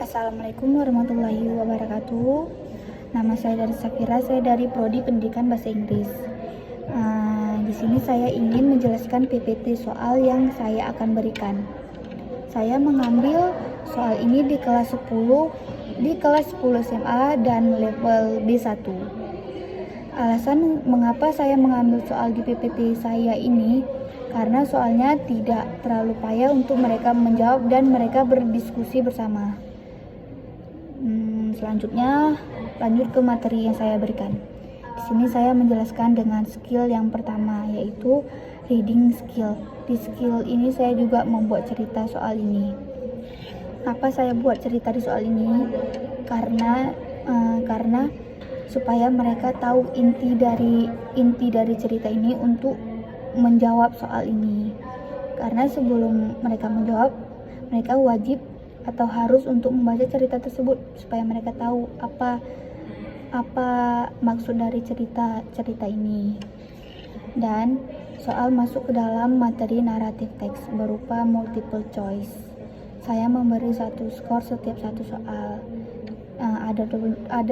Assalamualaikum warahmatullahi wabarakatuh. Nama saya dari Safira, saya dari Prodi Pendidikan Bahasa Inggris. Di sini saya ingin menjelaskan PPT soal yang saya akan berikan. Saya mengambil soal ini di kelas 10 SMA dan level B1. Alasan mengapa saya mengambil soal di PPT saya ini karena soalnya tidak terlalu payah untuk mereka menjawab dan mereka berdiskusi bersama. Selanjutnya lanjut ke materi yang saya berikan. Di sini saya menjelaskan dengan skill yang pertama, yaitu reading skill. Di skill ini saya juga membuat cerita soal ini. Apa saya buat cerita di soal ini? Karena supaya mereka tahu inti dari cerita ini untuk menjawab soal ini. Karena sebelum mereka menjawab, mereka wajib atau harus untuk membaca cerita tersebut supaya mereka tahu apa maksud dari cerita ini. Dan soal masuk ke dalam materi naratif teks berupa multiple choice. Saya memberi satu skor setiap satu soal. Ada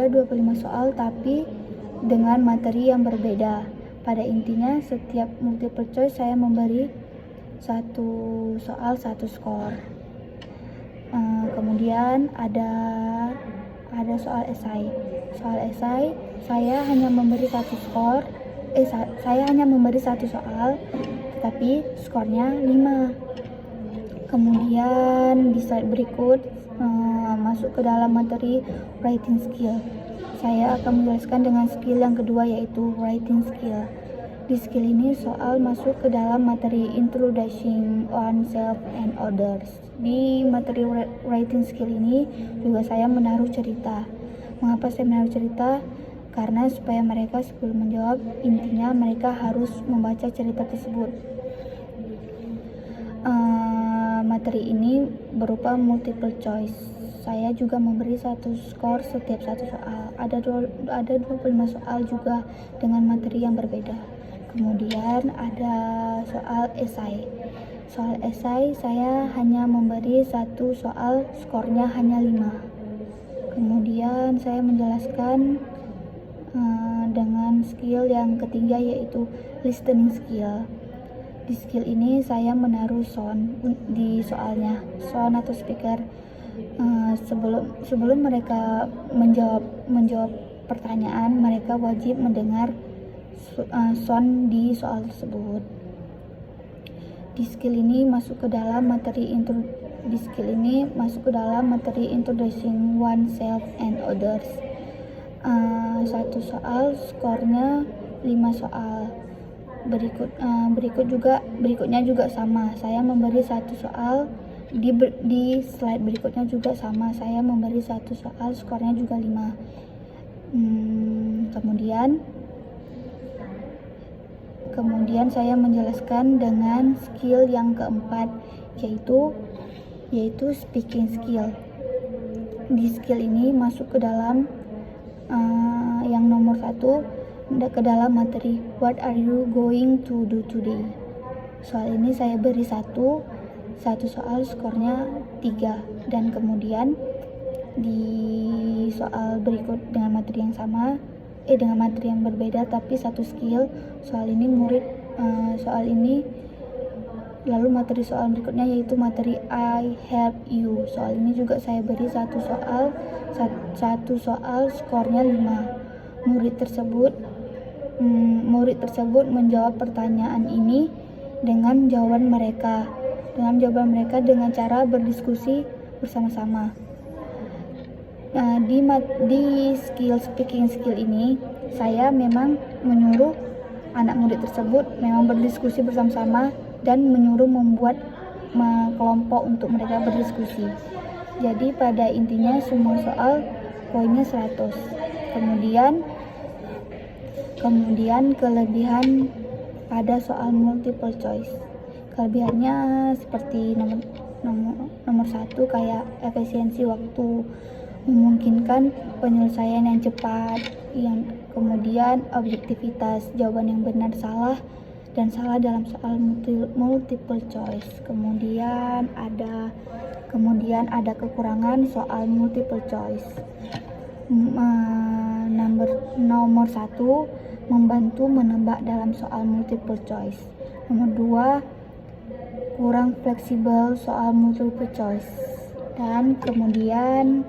25 soal tapi dengan materi yang berbeda. Pada intinya setiap multiple choice saya memberi satu soal satu skor. Kemudian ada soal esai. Soal esai saya hanya memberi satu skor. Saya hanya memberi satu soal, tetapi skornya 5. Kemudian di slide berikut masuk ke dalam materi writing skill. Saya akan menjelaskan dengan skill yang kedua, yaitu writing skill. Di skill ini soal masuk ke dalam materi introducing oneself and others. Di materi writing skill ini juga saya menaruh cerita. Mengapa saya menaruh cerita? Karena supaya mereka sebelum menjawab, intinya mereka harus membaca cerita tersebut. Materi ini berupa multiple choice. Saya juga memberi satu skor setiap satu soal. Ada 25 soal juga dengan materi yang berbeda. Kemudian ada soal esai. Soal esai saya hanya memberi satu soal, skornya hanya 5. Kemudian saya menjelaskan dengan skill yang ketiga, yaitu listening skill. Di skill ini saya menaruh sound di soalnya, sound atau speaker. Sebelum mereka menjawab pertanyaan, mereka wajib mendengar sound di soal tersebut. Di skill ini masuk ke dalam materi introducing oneself and others. Satu soal skornya 5 soal. Berikutnya juga sama. Saya memberi satu soal. Di slide berikutnya juga sama. Saya memberi satu soal, skornya juga 5. Kemudian saya menjelaskan dengan skill yang keempat, yaitu speaking skill. Di skill ini masuk ke dalam yang nomor 1, ke dalam materi what are you going to do today. Soal ini saya beri satu soal, skornya 3. Dan kemudian di soal berikut dengan materi yang sama, dengan materi yang berbeda tapi satu skill. Lalu materi soal berikutnya yaitu materi I help you. Soal ini juga saya beri satu soal, skornya 5. Murid tersebut menjawab pertanyaan ini dengan jawaban mereka dengan cara berdiskusi bersama-sama. Di speaking skill ini saya memang menyuruh anak murid tersebut memang berdiskusi bersama-sama dan menyuruh membuat kelompok untuk mereka berdiskusi. Jadi pada intinya semua soal poinnya 100. Kemudian kelebihan pada soal multiple choice. Kelebihannya seperti nomor 1 kayak efisiensi waktu, memungkinkan penyelesaian yang cepat, kemudian objektivitas, jawaban yang benar salah dan salah dalam soal multiple choice. Kemudian ada Kemudian ada kekurangan soal multiple choice. Nomor 1, membantu menebak dalam soal multiple choice. Nomor 2, kurang fleksibel soal multiple choice. Dan kemudian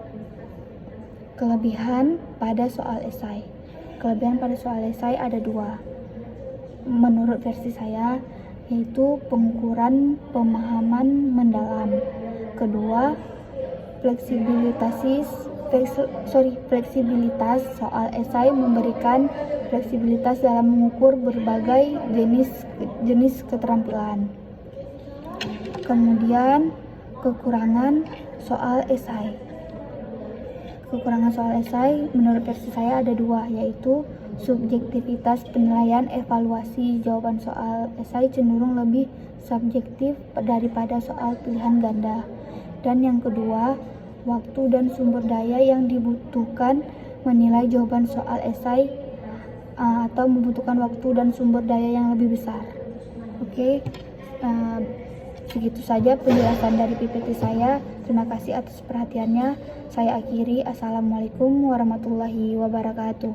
kelebihan pada soal esai. Kelebihan pada soal esai ada 2 menurut versi saya, yaitu pengukuran pemahaman mendalam. Kedua, fleksibilitas soal esai memberikan fleksibilitas dalam mengukur berbagai jenis keterampilan. Kemudian kekurangan soal esai. Kekurangan soal esai menurut versi saya ada 2, yaitu subjektivitas penilaian evaluasi. Jawaban soal esai cenderung lebih subjektif daripada soal pilihan ganda. Dan yang kedua, waktu dan sumber daya yang dibutuhkan menilai jawaban soal esai atau membutuhkan waktu dan sumber daya yang lebih besar. Oke, segitu saja penjelasan dari PPT saya. Terima kasih atas perhatiannya. Saya akhiri. Assalamualaikum warahmatullahi wabarakatuh.